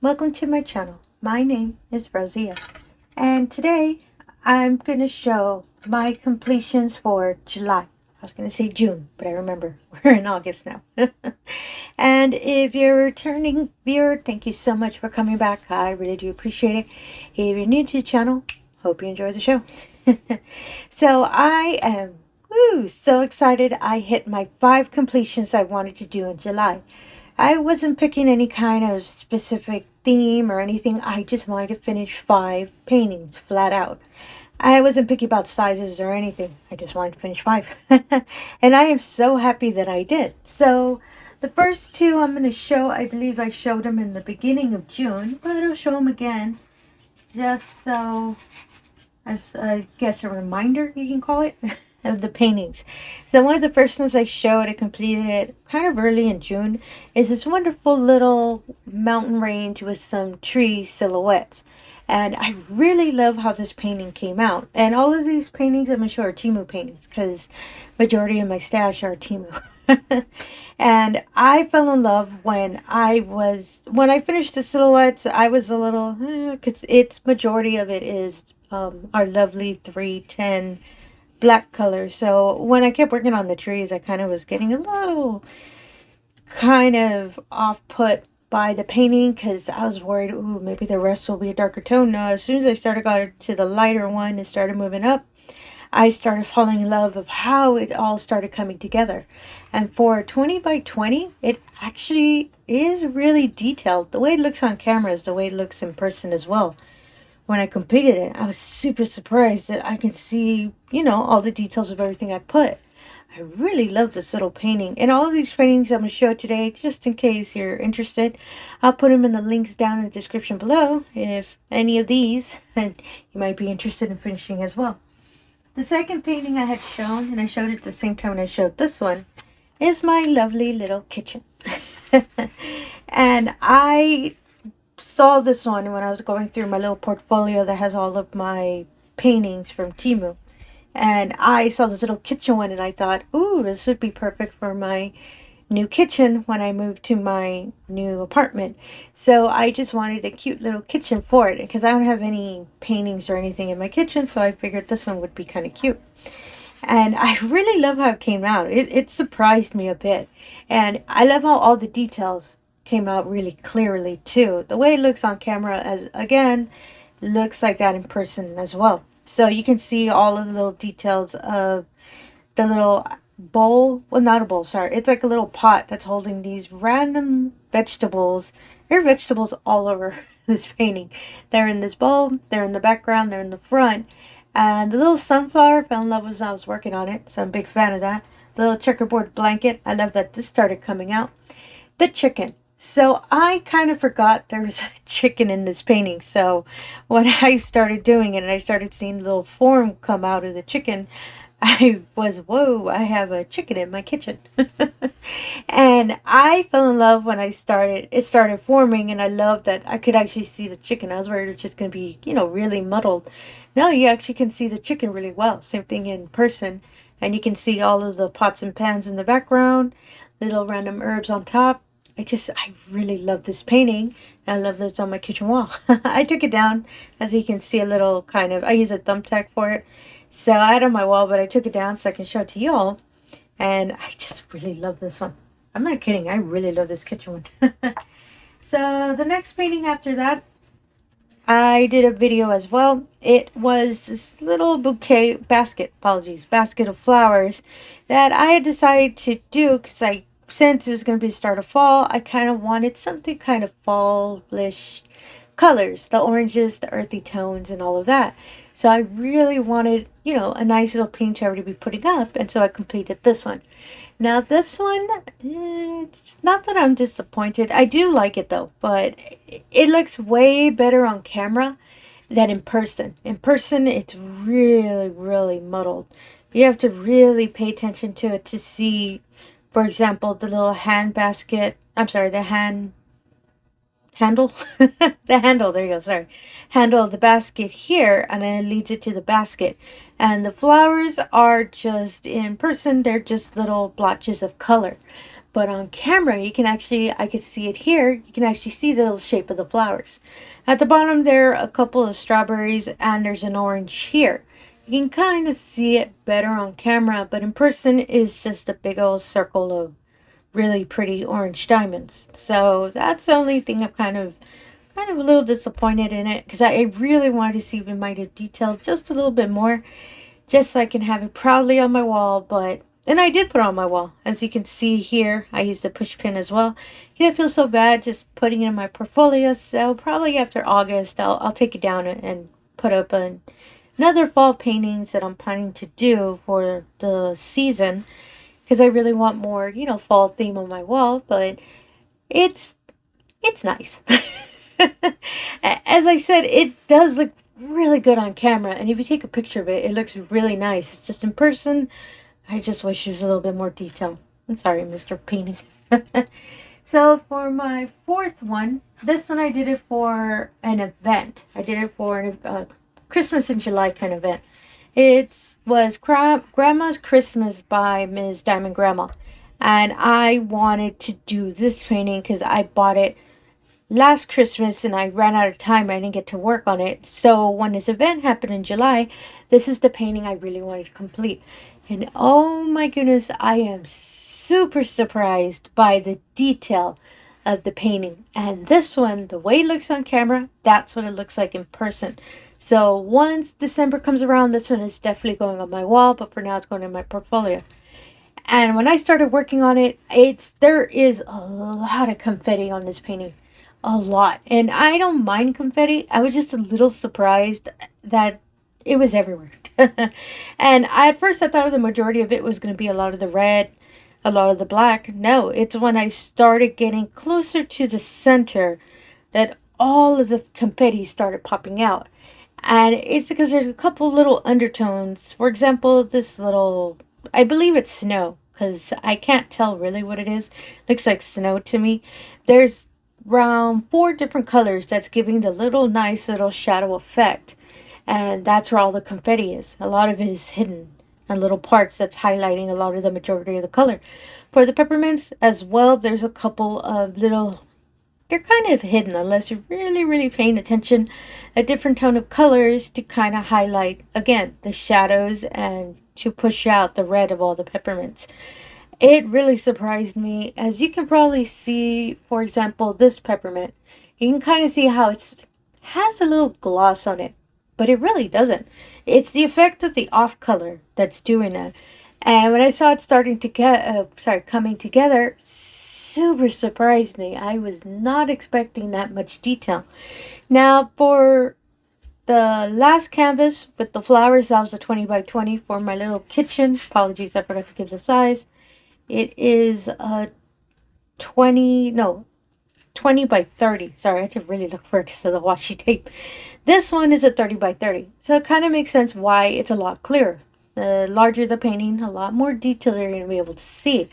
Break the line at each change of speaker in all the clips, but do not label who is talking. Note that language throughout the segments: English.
Welcome to my channel. My name is Rosy O, and today I'm going to show my completions for July. I was going to say June, but I remember we're in August now. And if you're a returning viewer, thank you so much for coming back. I really do appreciate it. If you're new to the channel, hope you enjoy the show. So I am so excited. I hit my 5 completions I wanted to do in July. I wasn't picking any kind of specific theme or anything. I just wanted to finish 5 paintings flat out. I wasn't picky about sizes or anything. I just wanted to finish 5. And I am so happy that I did. So the first 2 I'm going to show, I believe I showed them in the beginning of June, but I'll show them again just so as I guess a reminder, you can call it, of the paintings. So one of the first ones I showed, I completed it kind of early in June, is this wonderful little mountain range with some tree silhouettes. And I really love how this painting came out. And all of these paintings I'm going to show are TEMU paintings, because majority of my stash are TEMU. And I fell in love when I finished the silhouettes. I was a little, because its majority of it is our lovely 310 black color. So when I kept working on the trees, I kind of was getting a little kind of off put by the painting, because I was worried, ooh, maybe the rest will be a darker tone. No, as soon as I started got to the lighter one and started moving up, I started falling in love of how it all started coming together. And for 20 by 20, it actually is really detailed. The way it looks on camera is the way it looks in person as well. When I completed it, I was super surprised that I could see, all the details of everything I put. I really love this little painting. And all of these paintings I'm going to show today, just in case you're interested, I'll put them in the links down in the description below. If any of these, and you might be interested in finishing as well. The second painting I had shown, and I showed it at the same time when I showed this one, is my lovely little kitchen. And I saw this one when I was going through my little portfolio that has all of my paintings from TEMU. And I saw this little kitchen one and I thought, ooh, this would be perfect for my new kitchen when I moved to my new apartment. So I just wanted a cute little kitchen for it, because I don't have any paintings or anything in my kitchen, so I figured this one would be kind of cute. And I really love how it came out. It surprised me a bit. And I love how all the details came out really clearly too. The way it looks on camera, as again, looks like that in person as well. So you can see all of the little details of the little bowl. Well, not a bowl, sorry. It's like a little pot that's holding these random vegetables. There are vegetables all over this painting. They're in this bowl, they're in the background, they're in the front. And the little sunflower, fell in love with when I was working on it, so I'm a big fan of that. The little checkerboard blanket, I love that this started coming out. The chicken. So I kind of forgot there was a chicken in this painting. So when I started doing it and I started seeing the little form come out of the chicken, I was, whoa, I have a chicken in my kitchen. And I fell in love when it started forming, and I loved that I could actually see the chicken. I was worried it was just going to be, really muddled. No, you actually can see the chicken really well. Same thing in person. And you can see all of the pots and pans in the background, little random herbs on top. I really love this painting. I love that it's on my kitchen wall. I took it down, as you can see, a little kind of, I use a thumbtack for it. So I had it on my wall, but I took it down so I can show it to y'all. And I just really love this one. I'm not kidding. I really love this kitchen one. So the next painting after that, I did a video as well. It was this little basket of flowers that I had decided to do because since it was going to be the start of fall, I kind of wanted something kind of fallish colors, the oranges, the earthy tones, and all of that. So I really wanted, a nice little paint to already be putting up, and so I completed this one. Now this one, it's not that I'm disappointed. I do like it though, but it looks way better on camera than in person. In person, it's really, really muddled. You have to really pay attention to it to see, for example, the little the handle, the handle, there you go, sorry. Handle of the basket here, and then it leads it to the basket. And the flowers are just, in person, they're just little blotches of color. But on camera, you can actually, I could see it here, you can actually see the little shape of the flowers. At the bottom there are a couple of strawberries and there's an orange here. You can kind of see it better on camera, but in person it's just a big old circle of really pretty orange diamonds. So that's the only thing I'm kind of a little disappointed in it, because I really wanted to see if it might have detailed just a little bit more, just so I can have it proudly on my wall. But and I did put it on my wall, as you can see here. I used a push pin as well. I feel so bad just putting it in my portfolio, so probably after August I'll take it down and put up another fall paintings that I'm planning to do for the season, because I really want more, you know, fall theme on my wall. But it's nice. As I said, it does look really good on camera, and if you take a picture of it, it looks really nice. It's just in person, I just wish there was a little bit more detail. I'm sorry, Mr. Painting. So for my fourth one, this one I did it for an event. I did it for a Christmas in July kind of event. It was Grandma's Christmas by Ms. Diamond Grandma. And I wanted to do this painting because I bought it last Christmas and I ran out of time. I didn't get to work on it. So when this event happened in July, this is the painting I really wanted to complete. And oh my goodness, I am super surprised by the detail of the painting. And this one, the way it looks on camera, that's what it looks like in person. So once December comes around, this one is definitely going on my wall, but for now it's going in my portfolio. And when I started working on it, there is a lot of confetti on this painting. A lot. And I don't mind confetti. I was just a little surprised that it was everywhere. And at first I thought the majority of it was going to be a lot of the red, a lot of the black. No, it's when I started getting closer to the center that all of the confetti started popping out. And it's because there's a couple little undertones. For example, this little, I believe it's snow, because I can't tell really what it is. Looks like snow to me. There's around 4 different colors that's giving the little nice little shadow effect, and that's where all the confetti is. A lot of it is hidden in little parts that's highlighting a lot of the majority of the color. For the peppermints as well, there's a couple of little, they're kind of hidden unless you're really paying attention, a different tone of colors to kind of highlight again the shadows and to push out the red of all the peppermints. It really surprised me. As you can probably see, for example, this peppermint, you can kind of see how it has a little gloss on it, but it really doesn't. It's the effect of the off color that's doing that. And when I saw it starting to coming together, super surprised me. I was not expecting that much detail. Now for the last canvas with the flowers, that was a 20 by 20 for my little kitchen. Apologies, I forgot to give the size. It is a 20 by 30. Sorry, I had to really look for it because of the washi tape. This one is a 30 by 30. So it kind of makes sense why it's a lot clearer. The larger the painting, a lot more detail you're going to be able to see.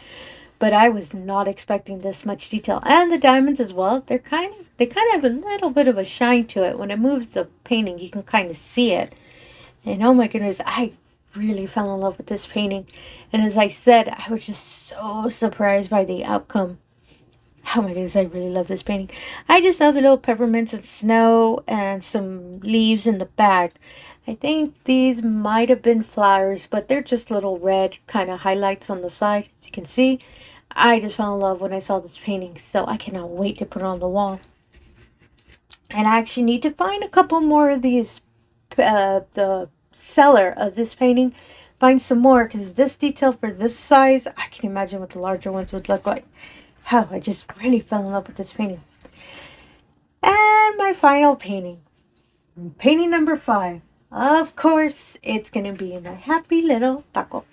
But I was not expecting this much detail. And the diamonds as well, they kind of have a little bit of a shine to it. When it moves the painting, you can kind of see it. And oh my goodness, I really fell in love with this painting. And as I said, I was just so surprised by the outcome. Oh my goodness, I really love this painting. I just know the little peppermints and snow and some leaves in the back. I think these might have been flowers, but they're just little red kind of highlights on the side. As you can see, I just fell in love when I saw this painting. So I cannot wait to put it on the wall. And I actually need to find a couple more of these, the seller of this painting, find some more, because this detail for this size, I can imagine what the larger ones would look like. Oh, I just really fell in love with this painting. And my final painting, painting number 5. Of course, it's going to be my happy little taco.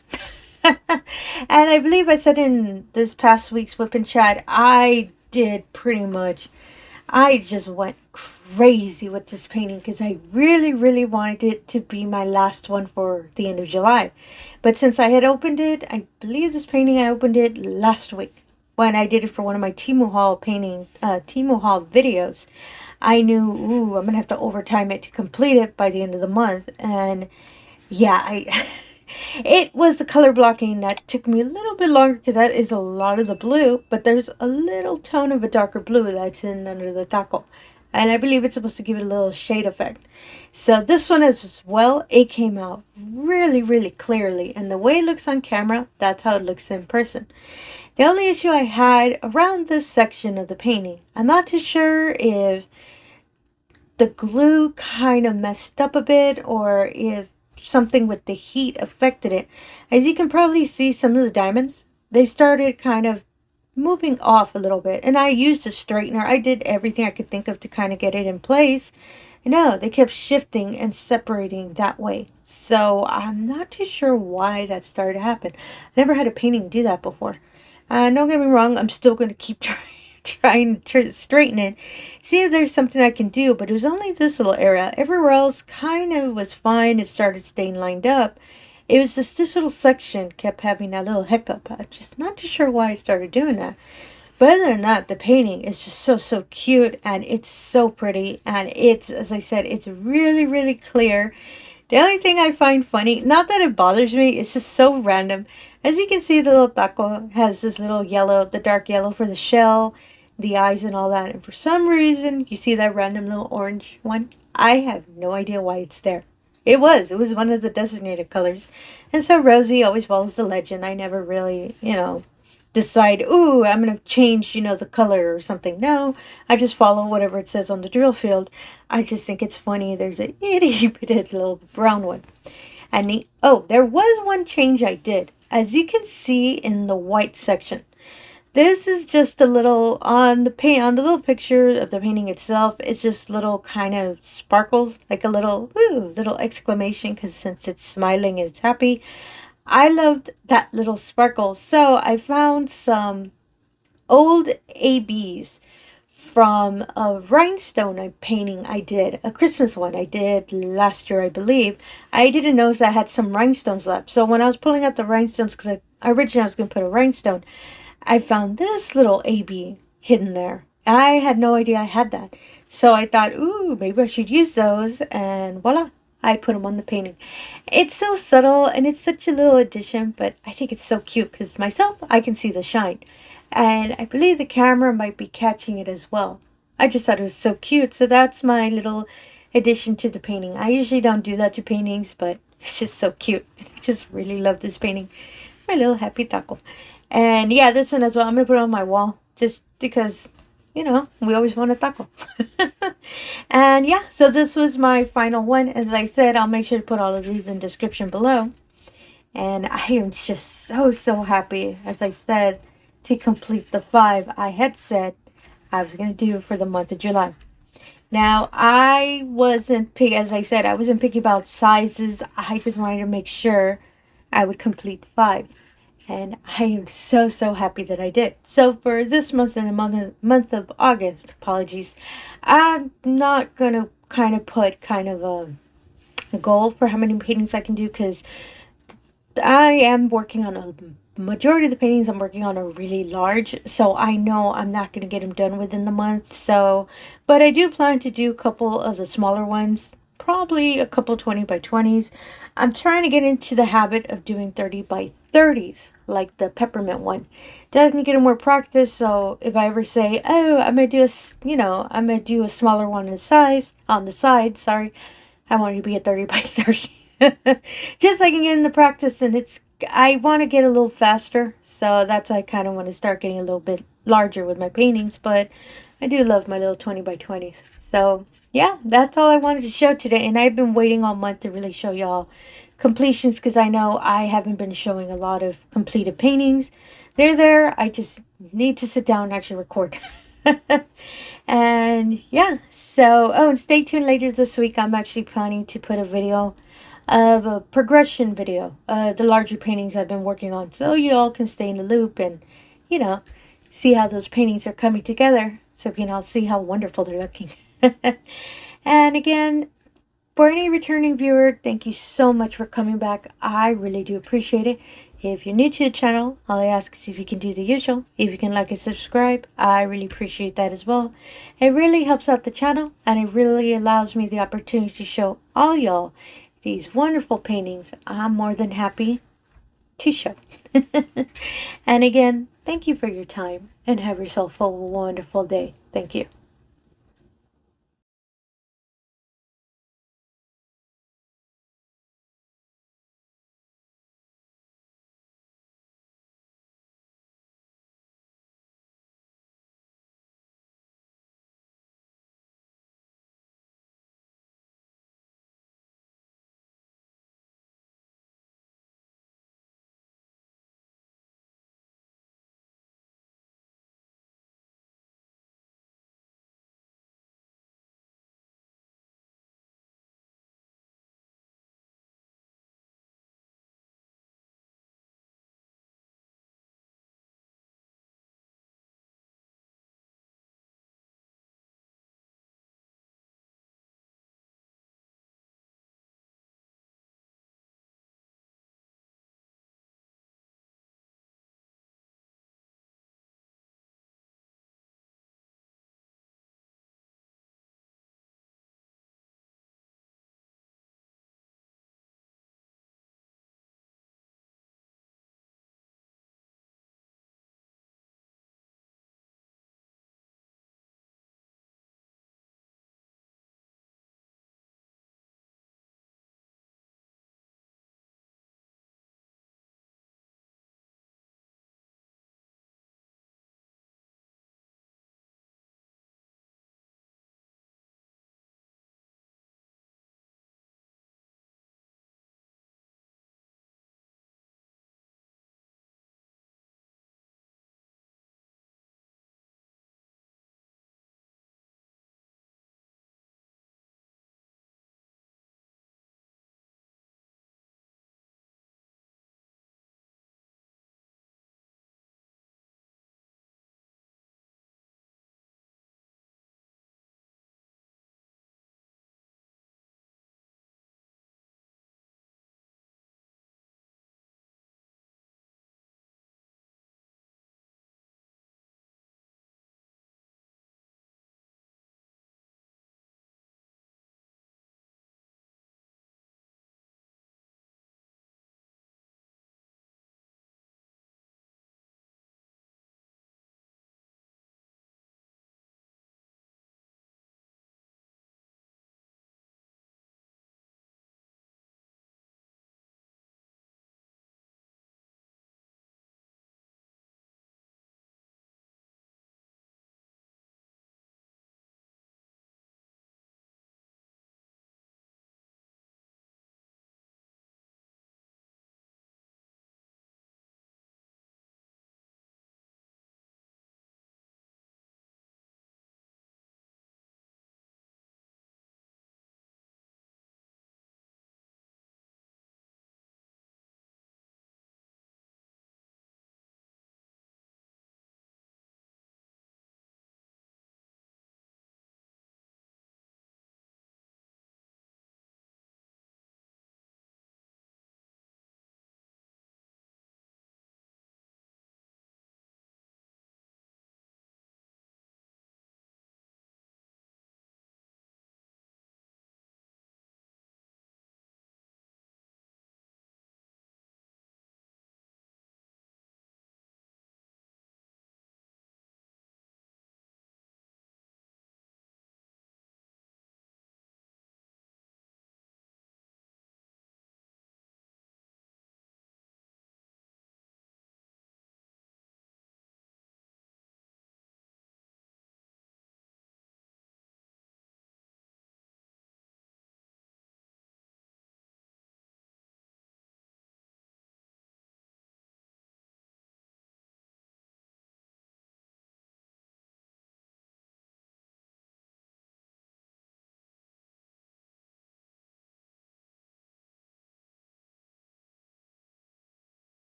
And I believe I said in this past week's Whip and Chat, I just went crazy with this painting because I really wanted it to be my last one for the end of July. But since I had opened it, I believe this painting, I opened it last week when I did it for one of my temuhaul temuhaul videos. I knew, I'm going to have to overtime it to complete it by the end of the month. And yeah, It was the color blocking that took me a little bit longer because that is a lot of the blue, but there's a little tone of a darker blue that's in under the taco. And I believe it's supposed to give it a little shade effect. So this one as well, it came out really, really clearly. And the way it looks on camera, that's how it looks in person. The only issue I had around this section of the painting, I'm not too sure if the glue kind of messed up a bit or if something with the heat affected it. As you can probably see, some of the diamonds, they started kind of moving off a little bit. And I used a straightener. I did everything I could think of to kind of get it in place. No, they kept shifting and separating that way. So I'm not too sure why that started to happen. I never had a painting do that before. Don't get me wrong, I'm still going to keep trying to straighten it, see if there's something I can do, but it was only this little area. Everywhere else kind of was fine. It started staying lined up. It was just this little section kept having that little hiccup. I'm just not too sure why I started doing that. But other than that, the painting is just so cute, and it's so pretty, and it's, as I said, it's really, really clear. The only thing I find funny, not that it bothers me, it's just so random. As you can see, the little taco has this little yellow, the dark yellow for the shell, the eyes and all that. And for some reason, you see that random little orange one? I have no idea why it's there. It was one of the designated colors. And so Rosy always follows the legend. I never really, decide, ooh, I'm going to change, the color or something. No, I just follow whatever it says on the drill field. I just think it's funny. There's an itty bitty little brown one. And there was one change I did. As you can see in the white section, this is just a little on the little picture of the painting itself. It's just little kind of sparkles, like a little little exclamation, because since it's smiling, it's happy. I loved that little sparkle. So I found some old ABs from a rhinestone painting I did, a Christmas one I did last year, I believe. I didn't notice I had some rhinestones left. So when I was pulling out the rhinestones, because originally I was going to put a rhinestone, I found this little AB hidden there. I had no idea I had that. So I thought, ooh, maybe I should use those. And voila, I put them on the painting. It's so subtle and it's such a little addition, but I think it's so cute because myself, I can see the shine. And I believe the camera might be catching it as well. I just thought it was so cute. So that's my little addition to the painting. I usually don't do that to paintings, but it's just so cute. I just really love this painting. My little happy taco. And yeah, this one as well. I'm going to put it on my wall just because, we always want a taco. And yeah, so this was my final one. As I said, I'll make sure to put all of these in the description below. And I am just so happy, as I said, to complete the 5 I had said I was going to do for the month of July. Now, I wasn't picky, as I said, I wasn't picky about sizes. I just wanted to make sure I would complete 5. And I am so happy that I did. So for this month and the month of August, apologies, I'm not going to kind of put kind of a goal for how many paintings I can do, because I am working on a majority of the paintings I'm working on are really large, so I know I'm not going to get them done within the month. So, but I do plan to do a couple of the smaller ones, probably a couple 20 by 20s. I'm trying to get into the habit of doing 30 by 30s, like the peppermint one. Doesn't get more practice, so if I ever say, oh, I'm going to do I'm going to do a smaller one on the side, sorry, I want it to be a 30 by 30. Just so I can get into practice, and I want to get a little faster, so that's why I kind of want to start getting a little bit larger with my paintings, but I do love my little 20 by 20s. So yeah, that's all I wanted to show today, and I've been waiting all month to really show y'all completions, because I know I haven't been showing a lot of completed paintings. They're there, I just need to sit down and actually record. And yeah, so and stay tuned later this week. I'm actually planning to put a video of a progression video, the larger paintings I've been working on, so you all can stay in the loop and see how those paintings are coming together, so you can all see how wonderful they're looking. And again, for any returning viewer, thank you so much for coming back. I really do appreciate it. If you're new to the channel, all I ask is if you can do the usual. If you can like and subscribe, I really appreciate that as well. It really helps out the channel, and it really allows me the opportunity to show all y'all these wonderful paintings, I'm more than happy to show. And again, thank you for your time and have yourself a wonderful day. Thank you.